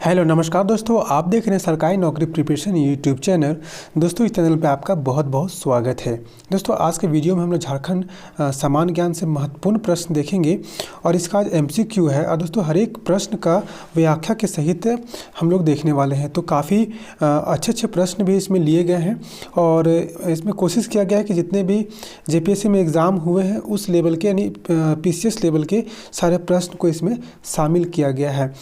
Hello नमस्कार दोस्तों, आप देख रहे हैं सरकारी नौकरी प्रिपरेशन यूट्यूब चैनल। दोस्तों इस चैनल पे आपका बहुत बहुत स्वागत है। दोस्तों आज के वीडियो में हम लोग झारखंड सामान्य ज्ञान से महत्वपूर्ण प्रश्न देखेंगे और इसका आज MCQ है। और दोस्तों हर एक प्रश्न का व्याख्या के सहित हम लोग देखने वाले हैं। तो काफ़ी अच्छे प्रश्न भी इसमें लिए गए हैं और इसमें कोशिश किया गया है कि जितने भी JPSC में एग्ज़ाम हुए हैं उस लेवल के यानी PCS लेवल के सारे प्रश्न को इसमें शामिल किया गया है।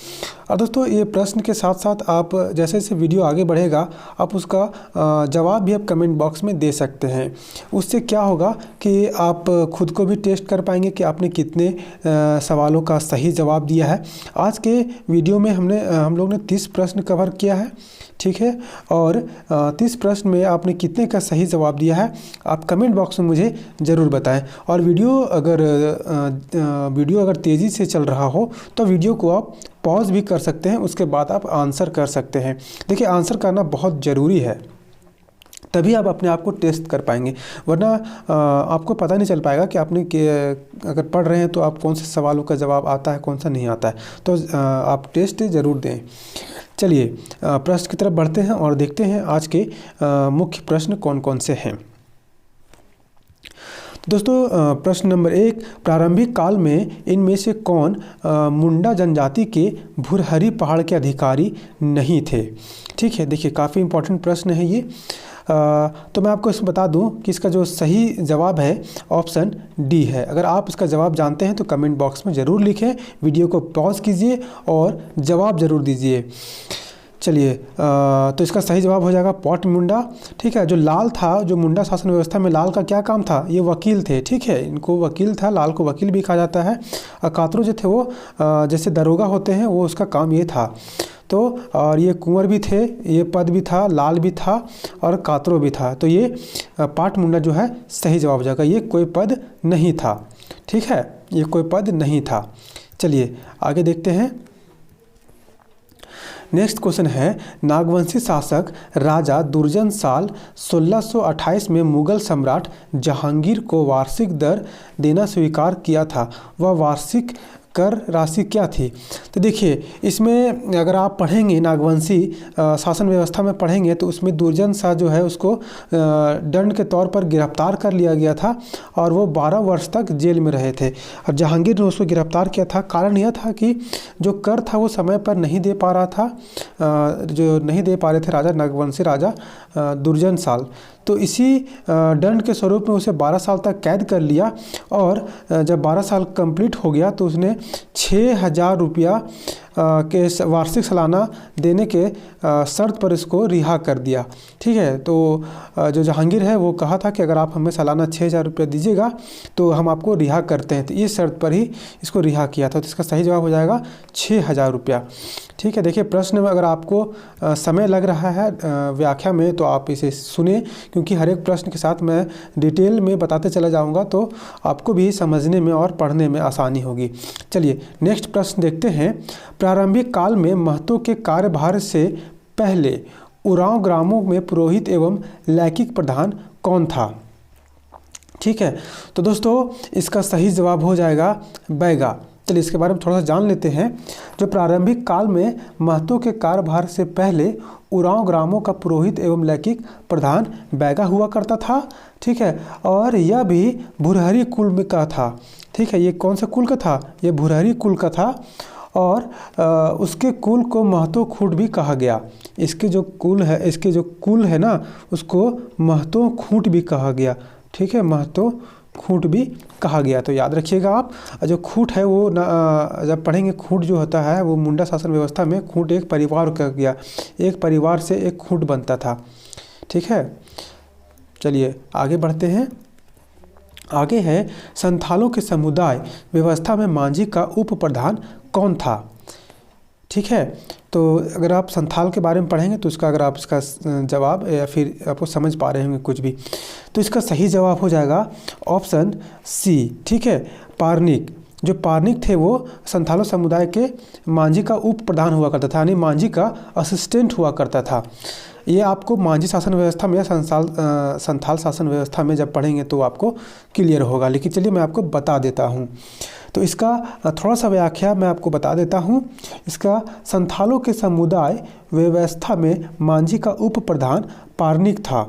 और दोस्तों ये प्रश्न के साथ साथ आप जैसे जैसे वीडियो आगे बढ़ेगा आप उसका जवाब भी आप कमेंट बॉक्स में दे सकते हैं। उससे क्या होगा कि आप खुद को भी टेस्ट कर पाएंगे कि आपने कितने सवालों का सही जवाब दिया है। आज के वीडियो में हम लोग ने 30 प्रश्न कवर किया है, ठीक है। और 30 प्रश्न में आपने कितने का सही जवाब दिया है आप कमेंट बॉक्स में मुझे ज़रूर बताएं। और वीडियो अगर तेज़ी से चल रहा हो तो वीडियो को आप पॉज भी कर सकते हैं, उसके बाद आप आंसर कर सकते हैं। देखिए आंसर करना बहुत ज़रूरी है, तभी आप अपने आप को टेस्ट कर पाएंगे, वरना आपको पता नहीं चल पाएगा कि आपने अगर पढ़ रहे हैं तो आप कौन से सवालों का जवाब आता है कौन सा नहीं आता है। तो आप टेस्ट ज़रूर दें। चलिए प्रश्न की तरफ बढ़ते हैं और देखते हैं आज के मुख्य प्रश्न कौन कौन से हैं। दोस्तों प्रश्न नंबर 1, प्रारंभिक काल में इनमें से कौन मुंडा जनजाति के भुरहरी पहाड़ के अधिकारी नहीं थे। ठीक है, देखिए काफ़ी इंपॉर्टेंट प्रश्न है ये। तो मैं आपको इसमें बता दूं कि इसका जो सही जवाब है ऑप्शन डी है। अगर आप इसका जवाब जानते हैं तो कमेंट बॉक्स में ज़रूर लिखें, वीडियो को पॉज कीजिए और जवाब ज़रूर दीजिए। चलिए तो इसका सही जवाब हो जाएगा पॉट मुंडा। ठीक है, जो लाल था, जो मुंडा शासन व्यवस्था में लाल का क्या काम था, ये वकील थे। ठीक है, इनको वकील था, लाल को वकील भी कहा जाता है। और कातरू जो थे वो जैसे दरोगा होते हैं, वो उसका काम ये था। तो और ये कुंवर भी थे, ये पद भी था, लाल भी था और कातरो भी था। तो ये पाट मुंडा जो है सही जवाब हो जाएगा, ये कोई पद नहीं था। ठीक है, ये कोई पद नहीं था। चलिए आगे देखते हैं। नेक्स्ट क्वेश्चन है, नागवंशी शासक राजा दुर्जन साल 1628 में मुगल सम्राट जहांगीर को वार्षिक दर देना स्वीकार किया था, वह वार्षिक कर राशि क्या थी। तो देखिए इसमें अगर आप पढ़ेंगे नागवंशी शासन व्यवस्था में पढ़ेंगे तो उसमें दुर्जन शाह जो है उसको दंड के तौर पर गिरफ्तार कर लिया गया था और वो 12 वर्ष तक जेल में रहे थे। और जहांगीर ने उसको गिरफ्तार किया था, कारण यह था कि जो कर था वो समय पर नहीं दे पा रहा था, जो नहीं दे पा रहे थे राजा नागवंशी राजा दुर्जन साल। तो इसी दंड के स्वरूप में उसे 12 साल तक कैद कर लिया और जब 12 साल कंप्लीट हो गया तो उसने 6000 रुपया के वार्षिक सालाना देने के शर्त पर इसको रिहा कर दिया। ठीक है, तो जो जहांगीर है वो कहा था कि अगर आप हमें सालाना 6000 रुपया दीजिएगा तो हम आपको रिहा करते हैं। तो इस शर्त पर ही इसको रिहा किया था। तो इसका सही जवाब हो जाएगा 6000 रुपया। ठीक है, देखिए प्रश्न में अगर आपको समय लग रहा है व्याख्या में तो आप इसे सुने, क्योंकि हर एक प्रश्न के साथ मैं डिटेल में बताते चला जाऊंगा तो आपको भी समझने में और पढ़ने में आसानी होगी। चलिए नेक्स्ट प्रश्न देखते हैं। प्रारंभिक काल में महतों के कार्यभार से पहले उरांव ग्रामों में पुरोहित एवं लैखिक प्रधान कौन था। ठीक है, तो दोस्तों इसका सही जवाब हो जाएगा बैगा। चलिए इसके बारे में थोड़ा सा जान लेते हैं। जो प्रारंभिक काल में महतों के कार्यभार से पहले उरांव ग्रामों का पुरोहित एवं लैखिक प्रधान बैगा हुआ करता था। ठीक है, और यह भी भुरहरी कुल में का था। ठीक है, ये कौन सा कुल का था, ये भुरहरी कुल का था और उसके कुल को महतो खूंट भी कहा गया। इसके जो कुल है ना उसको महतो खूंट भी कहा गया। ठीक है, महतो खूंट भी कहा गया। तो याद रखिएगा आप, जो खूंट है वो जब पढ़ेंगे, खूंट जो होता है वो मुंडा शासन व्यवस्था में खूंट एक परिवार का गया, एक परिवार से एक खूंट बनता था। ठीक है, चलिए आगे बढ़ते हैं। आगे है संथालों के समुदाय व्यवस्था में मांझी का उप प्रधान कौन था। ठीक है, तो अगर आप संथाल के बारे में पढ़ेंगे तो इसका अगर आप इसका जवाब या फिर आपको समझ पा रहे होंगे कुछ भी, तो इसका सही जवाब हो जाएगा ऑप्शन सी। ठीक है, पारनिक। जो पारनिक थे वो संथालों समुदाय के मांझी का उप प्रधान हुआ करता था, यानी मांझी का असिस्टेंट हुआ करता था। ये आपको मांझी शासन व्यवस्था में या संथाल शासन व्यवस्था में जब पढ़ेंगे तो आपको क्लियर होगा, लेकिन चलिए मैं आपको बता देता हूँ। तो इसका थोड़ा सा व्याख्या मैं आपको बता देता हूँ। इसका संथालों के समुदाय व्यवस्था में मांझी का उप प्रधान पारनिक था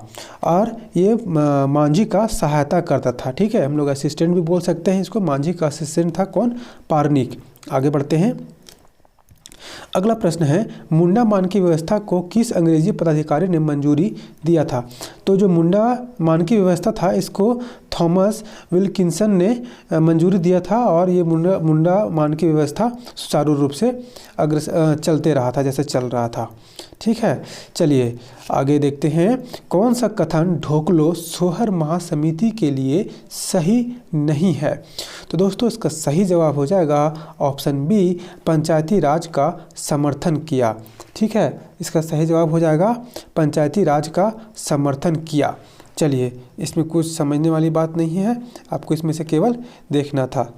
और ये मांझी का सहायता करता था। ठीक है, हम लोग असिस्टेंट भी बोल सकते हैं इसको। मांझी का असिस्टेंट था कौन? पारनिक। आगे बढ़ते हैं। अगला प्रश्न है, मुंडा मान की व्यवस्था को किस अंग्रेजी पदाधिकारी ने मंजूरी दिया था? तो जो मुंडा मान की व्यवस्था था इसको थॉमस विल्किंसन ने मंजूरी दिया था और ये मुंडा मान की व्यवस्था सुचारू रूप से चलते रहा था जैसे चल रहा था। ठीक है, चलिए आगे देखते हैं। कौन सा कथन ढोकलो सोहर महासमिति के लिए सही नहीं है? तो दोस्तों इसका सही जवाब हो जाएगा ऑप्शन बी, पंचायती राज का समर्थन किया। ठीक है, इसका सही जवाब हो जाएगा पंचायती राज का समर्थन किया। चलिए, इसमें कुछ समझने वाली बात नहीं है, आपको इसमें से केवल देखना था।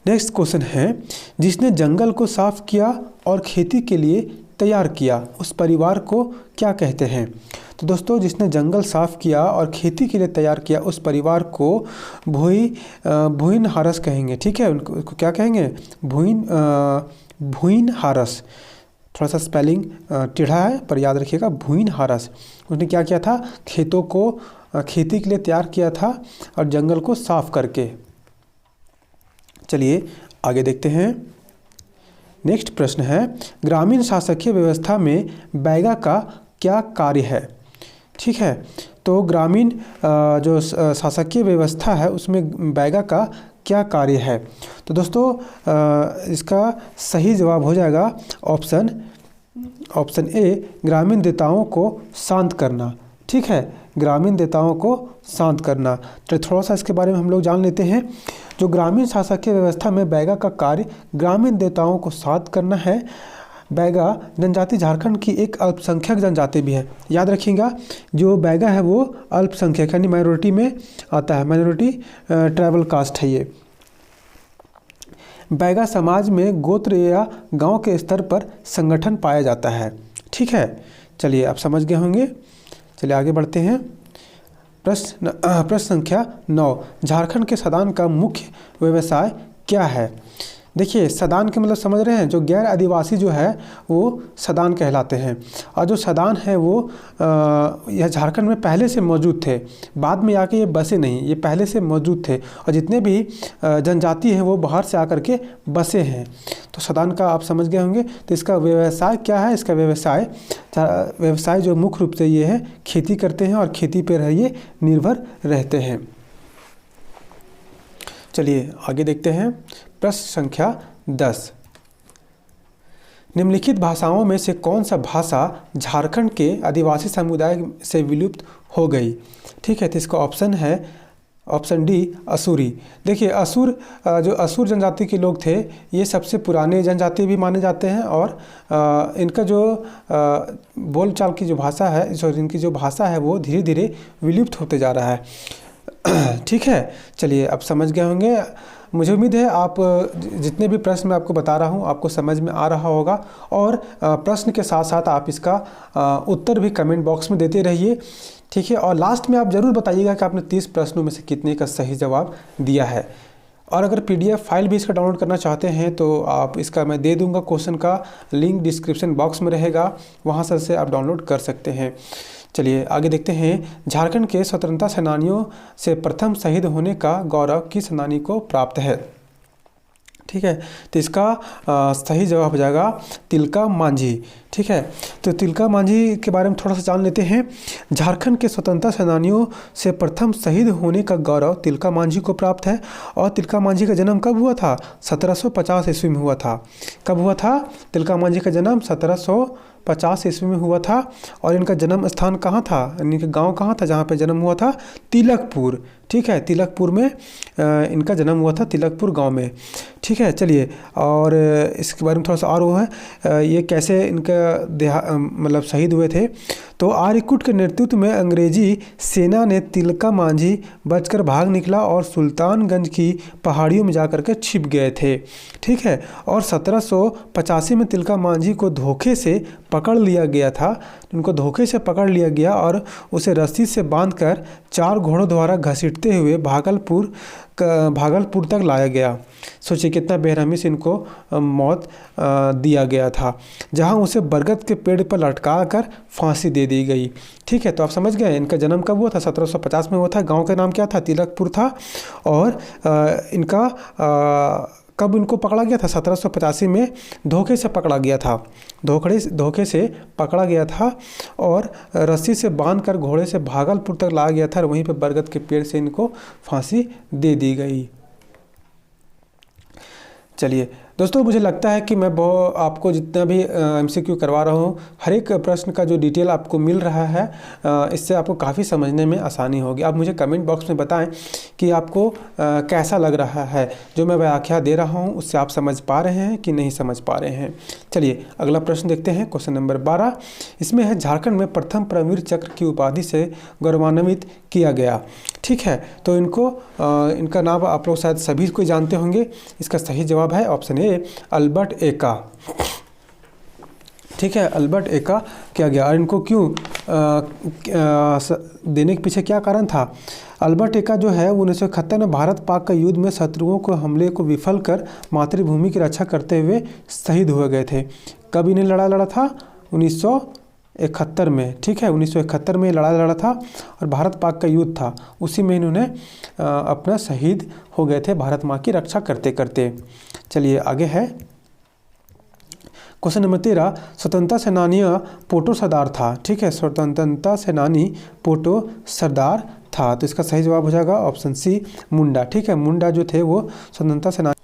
नेक्स्ट क्वेश्चन है, जिसने जंगल को साफ किया और खेती के लिए तैयार किया उस परिवार को क्या कहते हैं? तो दोस्तों जिसने जंगल साफ किया और खेती के लिए तैयार किया उस परिवार को भुइन हारस कहेंगे। ठीक है, उनको क्या कहेंगे? भुइन हारस। थोड़ा सा स्पेलिंग टेढ़ा है पर याद रखिएगा, भुइन हारस। उसने क्या किया था? खेतों को खेती के लिए तैयार किया था और जंगल को साफ करके। चलिए आगे देखते हैं। नेक्स्ट प्रश्न है, ग्रामीण शासकीय व्यवस्था में बैगा का क्या कार्य है? ठीक है, तो ग्रामीण जो शासकीय व्यवस्था है उसमें बैगा का क्या कार्य है? तो दोस्तों इसका सही जवाब हो जाएगा ऑप्शन ए, ग्रामीण देवताओं को शांत करना। ठीक है, ग्रामीण देवताओं को शांत करना। तो थोड़ा सा इसके बारे में हम लोग जान लेते हैं। जो ग्रामीण शासकीय व्यवस्था में बैगा का कार्य ग्रामीण देवताओं को शांत करना है। बैगा जनजाति झारखंड की एक अल्पसंख्यक जनजाति भी है। याद रखिएगा, जो बैगा है वो अल्पसंख्यक यानी माइनॉरिटी में आता है, माइनॉरिटी ट्राइबल कास्ट है ये। बैगा समाज में गोत्र या गांव के स्तर पर संगठन पाया जाता है। ठीक है, चलिए आप समझ गए होंगे। चलिए आगे बढ़ते हैं। प्रश्न संख्या 9, झारखंड के सदान का मुख्य व्यवसाय क्या है? देखिए, सदान के मतलब समझ रहे हैं, जो गैर आदिवासी जो है वो सदान कहलाते हैं। और जो सदान है वो यह झारखंड में पहले से मौजूद थे, बाद में आके ये बसे नहीं, ये पहले से मौजूद थे। और जितने भी जनजाति हैं वो बाहर से आकर के बसे हैं। तो सदान का आप समझ गए होंगे। तो इसका व्यवसाय क्या है? इसका व्यवसाय जो मुख्य रूप से ये है, खेती करते हैं और खेती पर ये निर्भर रहते हैं। चलिए आगे देखते हैं। प्रश्न संख्या 10, निम्नलिखित भाषाओं में से कौन सा भाषा झारखंड के आदिवासी समुदाय से विलुप्त हो गई? ठीक है, तो इसका ऑप्शन है ऑप्शन डी, असुरी। देखिए, जो असुर जनजाति के लोग थे ये सबसे पुराने जनजाति भी माने जाते हैं और इनका जो बोलचाल की जो भाषा है, इनकी जो भाषा है वो धीरे धीरे विलुप्त होते जा रहा है। ठीक है, चलिए अब समझ गए होंगे। मुझे उम्मीद है आप जितने भी प्रश्न मैं आपको बता रहा हूँ आपको समझ में आ रहा होगा और प्रश्न के साथ साथ आप इसका उत्तर भी कमेंट बॉक्स में देते रहिए। ठीक है, और लास्ट में आप ज़रूर बताइएगा कि आपने 30 प्रश्नों में से कितने का सही जवाब दिया है। और अगर PDF फाइल भी इसका डाउनलोड करना चाहते हैं तो आप इसका मैं दे दूंगा, क्वेश्चन का लिंक डिस्क्रिप्शन बॉक्स में रहेगा, वहाँ से आप डाउनलोड कर सकते हैं। चलिए आगे देखते हैं। झारखंड के स्वतंत्रता सेनानियों से प्रथम शहीद होने का गौरव किस सेनानी को प्राप्त है? ठीक है, तो इसका सही जवाब हो जाएगा तिलका मांझी। ठीक है, तो तिलका मांझी के बारे में थोड़ा सा जान लेते हैं। झारखंड के स्वतंत्रता सेनानियों से प्रथम शहीद होने का गौरव तिलका मांझी को प्राप्त है। और तिलका मांझी का जन्म कब हुआ था? 1750 ईस्वी में हुआ था। कब हुआ था? तिलका मांझी का जन्म 1750 ईस्वी में हुआ था। और इनका जन्म स्थान कहाँ था, इनका गांव कहाँ था जहाँ पे जन्म हुआ था? तिलकपुर। ठीक है, तिलकपुर में इनका जन्म हुआ था, तिलकपुर गांव में। ठीक है, चलिए और इसके बारे में थोड़ा सा और वो है, ये कैसे इनका मतलब शहीद हुए थे। तो आर्यकुट के नेतृत्व में अंग्रेजी सेना ने तिलका मांझी बचकर भाग निकला और सुल्तानगंज की पहाड़ियों में जाकर के छिप गए थे। ठीक है, और 1785 में तिलका मांझी को धोखे से पकड़ लिया गया था। इनको धोखे से पकड़ लिया गया और उसे रस्सी से बांधकर 4 घोड़ों द्वारा घसीटते हुए भागलपुर तक लाया गया। सोचिए कितना बेरहमी से इनको मौत दिया गया था, जहां उसे बरगद के पेड़ पर लटका कर फांसी दे दी गई। ठीक है, तो आप समझ गए इनका जन्म कब हुआ था, 1750 में हुआ था। गांव का नाम क्या था, तिलकपुर था। और इनका कब इनको पकड़ा गया था, 1785 में धोखे से पकड़ा गया था। धोखे से पकड़ा गया था और रस्सी से बांधकर घोड़े से भागलपुर तक लाया गया था और वहीं पर बरगद के पेड़ से इनको फांसी दे दी गई। चलिए दोस्तों, मुझे लगता है कि मैं आपको जितना भी MCQ करवा रहा हूँ, हर एक प्रश्न का जो डिटेल आपको मिल रहा है, इससे आपको काफ़ी समझने में आसानी होगी। आप मुझे कमेंट बॉक्स में बताएं कि आपको कैसा लग रहा है, जो मैं व्याख्या दे रहा हूँ उससे आप समझ पा रहे हैं कि नहीं समझ पा रहे हैं। चलिए अगला प्रश्न देखते हैं, क्वेश्चन नंबर 12। इसमें है झारखंड में प्रथम परमवीर चक्र की उपाधि से गौरवान्वित किया गया। ठीक है, तो इनका नाम आप लोग शायद सभी कोई जानते होंगे। इसका सही जवाब है ऑप्शन ए, अल्बर्ट एका। ठीक है, अल्बर्ट एका किया गया। और इनको क्यों देने के पीछे क्या कारण था? अल्बर्ट एका जो है 1971 में भारत पाक का युद्ध में शत्रुओं को हमले को विफल कर मातृभूमि की रक्षा करते हुए शहीद हुए गए थे। कब इन्हें लड़ा था? 1971 में। ठीक है, 1971 में लड़ा लड़ा था और भारत पाक का युद्ध था, उसी में इन्होंने अपना शहीद हो गए थे भारत माँ की रक्षा करते करते। चलिए आगे है क्वेश्चन नंबर 13। स्वतंत्रता सेनानी पोटो सरदार था। ठीक है, स्वतंत्रता सेनानी पोटो सरदार था, तो इसका सही जवाब हो जाएगा ऑप्शन सी, मुंडा। ठीक है, मुंडा जो थे वो स्वतंत्रता सेनानी,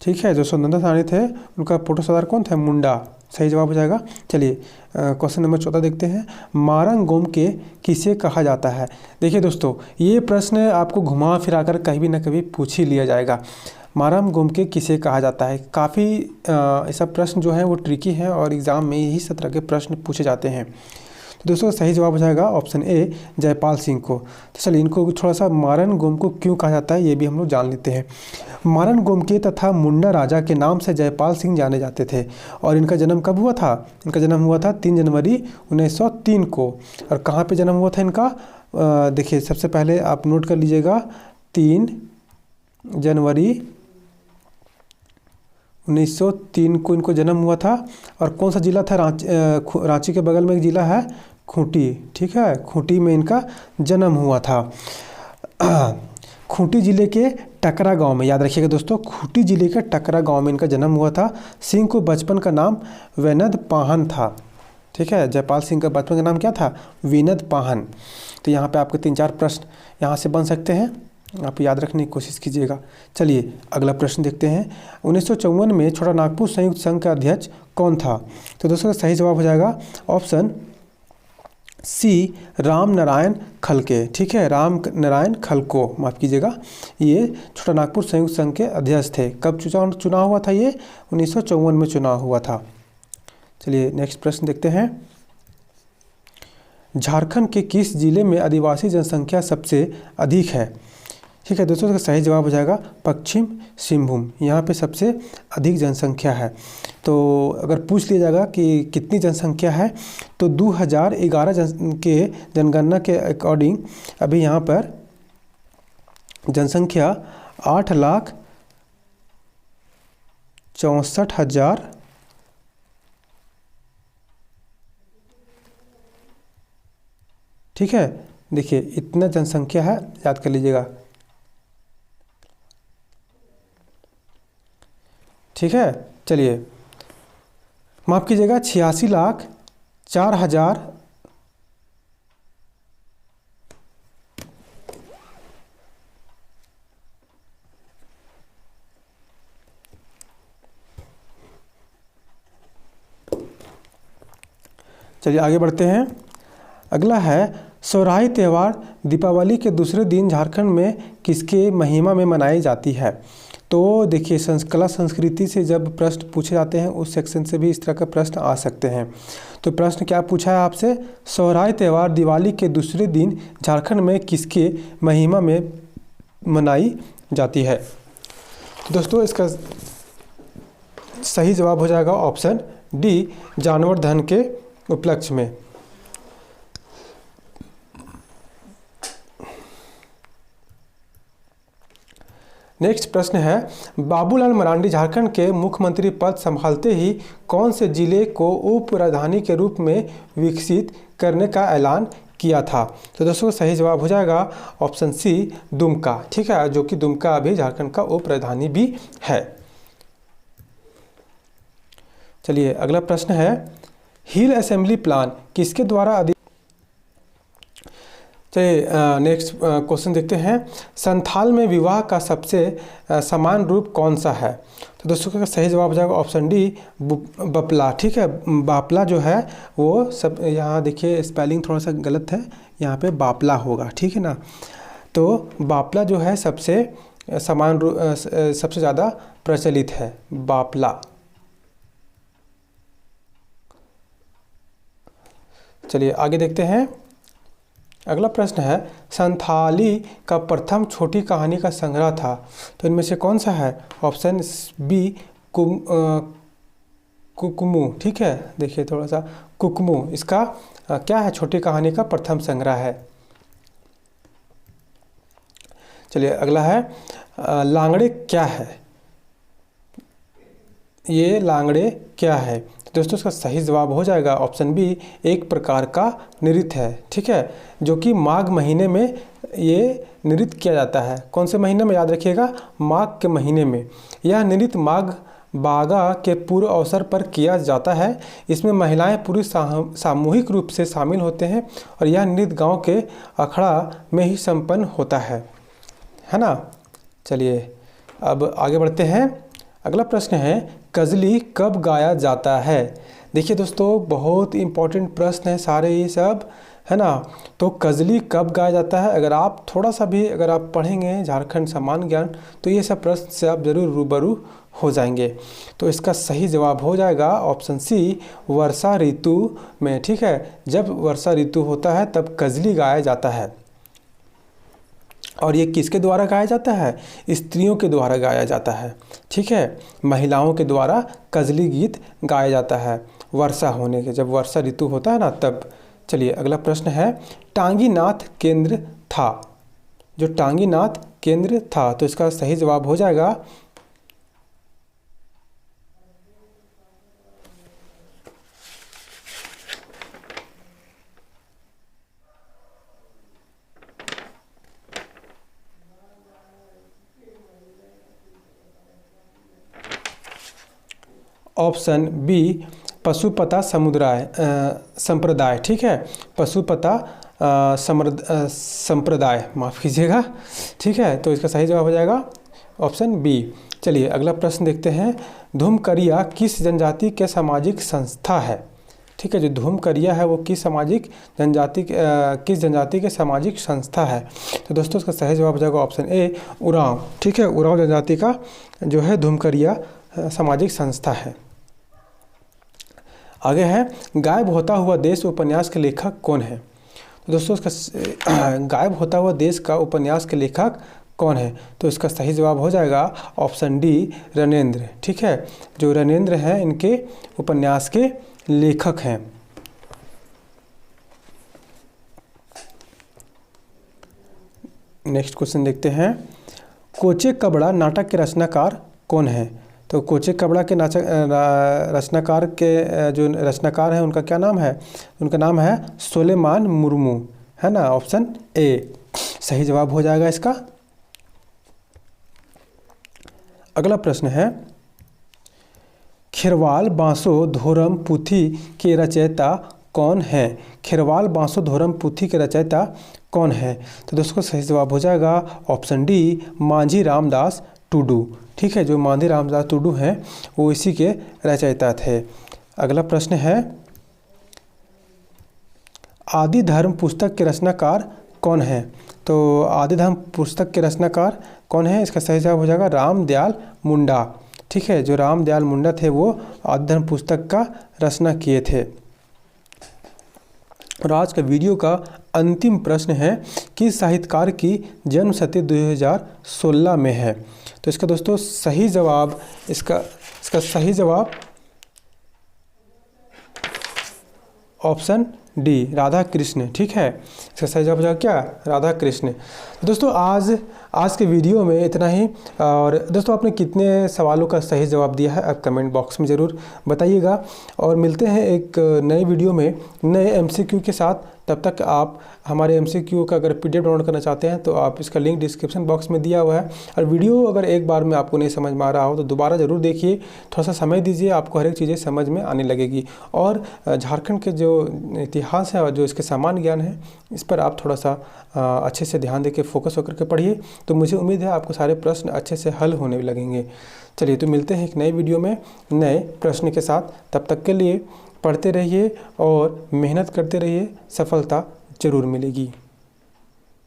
ठीक है, जो स्वतंत्रता सेनानी थे उनका पोटो सरदार कौन था? मुंडा। सही जवाब हो जाएगा। चलिए क्वेश्चन नंबर 14 देखते हैं। मारंग गोमके किसे कहा जाता है? देखिए दोस्तों, ये प्रश्न आपको घुमा फिरा कर कभी ना कभी पूछ ही लिया जाएगा। मारंग गोमके किसे कहा जाता है? काफ़ी ऐसा प्रश्न जो है वो ट्रिकी है और एग्ज़ाम में यही तरह के प्रश्न पूछे जाते हैं। तो दोस्तों सही जवाब हो जाएगा ऑप्शन ए, जयपाल सिंह को। तो चलिए इनको थोड़ा सा मारन गोम को क्यों कहा जाता है ये भी हम लोग जान लेते हैं। मारन गोमके तथा मुंडा राजा के नाम से जयपाल सिंह जाने जाते थे। और इनका जन्म कब हुआ था? इनका जन्म हुआ था 3 जनवरी 1903 को। और कहाँ पे जन्म हुआ था इनका? देखिए सबसे पहले आप नोट कर लीजिएगा, 3 जनवरी 1903 को इनको जन्म हुआ था। और कौन सा जिला था? रांची के बगल में एक जिला है खूंटी। ठीक है, खूंटी में इनका जन्म हुआ था। खूंटी जिले के टकरा गांव में, याद रखिएगा दोस्तों, खूंटी जिले के टकरा गांव में इनका जन्म हुआ था। सिंह को बचपन का नाम विनद पाहन था। ठीक है, जयपाल सिंह का बचपन का नाम क्या था? विनद पाहन। तो यहाँ पे आपके 3-4 प्रश्न यहाँ से बन सकते हैं, आप याद रखने की कोशिश कीजिएगा। चलिए अगला प्रश्न देखते हैं। 1954 में छोटा नागपुर संयुक्त संघ का अध्यक्ष कौन था? तो दोस्तों सही जवाब हो जाएगा ऑप्शन सी, राम नारायण खलके। ठीक है, राम नारायण खलको, माफ़ कीजिएगा, ये छोटा नागपुर संयुक्त संघ के अध्यक्ष थे। कब चुनाव हुआ था? ये 1954 में चुनाव हुआ था। चलिए नेक्स्ट प्रश्न देखते हैं। झारखंड के किस जिले में आदिवासी जनसंख्या सबसे अधिक है? ठीक है दोस्तों, इसका सही जवाब हो जाएगा पश्चिम सिंहभूम। यहाँ पे सबसे अधिक जनसंख्या है। तो अगर पूछ लिया जाएगा कि कितनी जनसंख्या है, तो 2011 के जनगणना के अकॉर्डिंग अभी यहाँ पर जनसंख्या 8,64,000 ठीक है, देखिए इतना जनसंख्या है, याद कर लीजिएगा। ठीक है, चलिए माफ़ कीजिएगा, 86,04,000 चलिए आगे बढ़ते हैं। अगला है सोहराई त्यौहार दीपावली के दूसरे दिन झारखंड में किसके महिमा में मनाई जाती है? तो देखिए कला संस्कृति से जब प्रश्न पूछे जाते हैं उस सेक्शन से भी इस तरह का प्रश्न आ सकते हैं। तो प्रश्न क्या पूछा है आपसे? सोहराई त्यौहार दिवाली के दूसरे दिन झारखंड में किसके महिमा में मनाई जाती है? तो दोस्तों इसका सही जवाब हो जाएगा ऑप्शन डी, जानवर धन के उपलक्ष्य में। नेक्स्ट प्रश्न है, बाबूलाल मरांडी झारखंड के मुख्यमंत्री पद संभालते ही कौन से जिले को उप राजधानी के रूप में विकसित करने का ऐलान किया था? तो दोस्तों सही जवाब हो जाएगा ऑप्शन सी, दुमका। ठीक है, जो कि दुमका अभी झारखंड का उप राजधानी भी है। चलिए अगला प्रश्न है, हिल असेंबली प्लान किसके द्वारा चलिए नेक्स्ट क्वेश्चन देखते हैं, संथाल में विवाह का सबसे समान रूप कौन सा है? तो दोस्तों का सही जवाब हो जाएगा ऑप्शन डी, बपला। ठीक है, बापला जो है वो सब, यहाँ देखिए स्पेलिंग थोड़ा सा गलत है, यहाँ पे बापला होगा। ठीक है ना, तो बापला जो है सबसे समान रूप, सबसे ज़्यादा प्रचलित है बापला। चलिए आगे देखते हैं, अगला प्रश्न है, संथाली का प्रथम छोटी कहानी का संग्रह था, तो इनमें से कौन सा है? ऑप्शन बी, कुकमू। ठीक है, देखिए थोड़ा सा कुकमू इसका क्या है, छोटी कहानी का प्रथम संग्रह है। चलिए अगला है, लांगड़े क्या है? ये लांगड़े क्या है? दोस्तों इसका सही जवाब हो जाएगा ऑप्शन बी, एक प्रकार का नृत्य है। ठीक है, जो कि माघ महीने में ये नृत्य किया जाता है। कौन से महीने में? याद रखिएगा, माघ के महीने में। यह नृत्य माघ बागा के पूर्व अवसर पर किया जाता है। इसमें महिलाएं पूरी सामूहिक रूप से शामिल होते हैं और यह नृत्य गांव के अखड़ा में ही संपन्न होता है ना। चलिए अब आगे बढ़ते हैं, अगला प्रश्न है, कजली कब गाया जाता है? देखिए दोस्तों बहुत इंपॉर्टेंट प्रश्न है सारे ये सब, है ना। तो कजली कब गाया जाता है, अगर आप थोड़ा सा भी अगर आप पढ़ेंगे झारखंड सामान्य ज्ञान, तो ये सब प्रश्न से आप जरूर रूबरू हो जाएंगे। तो इसका सही जवाब हो जाएगा ऑप्शन सी, वर्षा ऋतु में। ठीक है, जब वर्षा ऋतु होता है तब कजली गाया जाता है। और ये किसके द्वारा गाया जाता है? स्त्रियों के द्वारा गाया जाता है। ठीक है, महिलाओं के द्वारा कजली गीत गाया जाता है वर्षा होने के, जब वर्षा ऋतु होता है ना तब। चलिए अगला प्रश्न है, टांगीनाथ केंद्र था, जो टांगीनाथ केंद्र था, तो इसका सही जवाब हो जाएगा ऑप्शन बी, पशुपता संप्रदाय। ठीक है, पशुपता संप्रदाय, माफ़ कीजिएगा। ठीक है, तो इसका सही जवाब हो जाएगा ऑप्शन बी। चलिए अगला प्रश्न देखते हैं, धूमकरिया किस जनजाति के सामाजिक संस्था है? ठीक है, जो धूमकरिया है वो किस जनजाति के सामाजिक संस्था है? तो दोस्तों इसका सही जवाब हो जाएगा ऑप्शन ए, उरांव। ठीक है, उरांव जनजाति का जो है धूमकरिया सामाजिक संस्था है। आगे है, गायब होता हुआ देश उपन्यास के लेखक कौन है? तो दोस्तों इसका गायब होता हुआ देश का उपन्यास के लेखक कौन है? तो इसका सही जवाब हो जाएगा ऑप्शन डी, रणेंद्र। ठीक है, जो रणेंद्र हैं इनके उपन्यास के लेखक हैं। नेक्स्ट क्वेश्चन देखते हैं, कोचे कबड़ा नाटक के रचनाकार कौन है? तो कोचे कबड़ा के रचनाकार के जो रचनाकार हैं उनका क्या नाम है? उनका नाम है सुलेमान मुर्मू, है ना। ऑप्शन ए सही जवाब हो जाएगा इसका। अगला प्रश्न है, खेरवाल बांसो धोरम पुथी के रचयिता कौन है? खेरवाल बांसो धोरम पुथी के रचयिता कौन है? तो दोस्तों सही जवाब हो जाएगा ऑप्शन डी, मांझी रामदास टुडू। ठीक है, जो मांझी रामदास टुडू हैं वो इसी के रचयिता थे। अगला प्रश्न है, आदि धर्म पुस्तक के रचनाकार कौन है? तो आदि धर्म पुस्तक के रचनाकार कौन है? इसका सही जवाब हो जाएगा रामदयाल मुंडा। ठीक है, जो रामदयाल मुंडा थे वो आदि धर्म पुस्तक का रचना किए थे। और आज का वीडियो का अंतिम प्रश्न है, किस साहित्यकार की जन्म शती 2016 में है? तो इसका दोस्तों सही जवाब, इसका सही जवाब ऑप्शन डी राधा कृष्ण। ठीक है, इसका सही जवाब हो जाएगा क्या, राधा कृष्ण। तो दोस्तों आज के वीडियो में इतना ही। और दोस्तों आपने कितने सवालों का सही जवाब दिया है आप कमेंट बॉक्स में ज़रूर बताइएगा। और मिलते हैं एक नए वीडियो में नए एमसीक्यू के साथ। तब तक आप हमारे एमसीक्यू का अगर पीडीएफ डाउनलोड करना चाहते हैं तो आप इसका लिंक डिस्क्रिप्शन बॉक्स में दिया हुआ है। और वीडियो अगर एक बार में आपको नहीं समझ में आ रहा हो तो दोबारा ज़रूर देखिए, थोड़ा सा समय दीजिए, आपको हर एक चीज़ें समझ में आने लगेगी। और झारखंड के जो इतिहास है और जो इसके सामान्य ज्ञान है इस पर आप थोड़ा सा अच्छे से ध्यान देकर फोकस होकर के पढ़िए, तो मुझे उम्मीद है आपको सारे प्रश्न अच्छे से हल होने लगेंगे। चलिए तो मिलते हैं एक नए वीडियो में नए प्रश्न के साथ। तब तक के लिए पढ़ते रहिए और मेहनत करते रहिए, सफलता ज़रूर मिलेगी।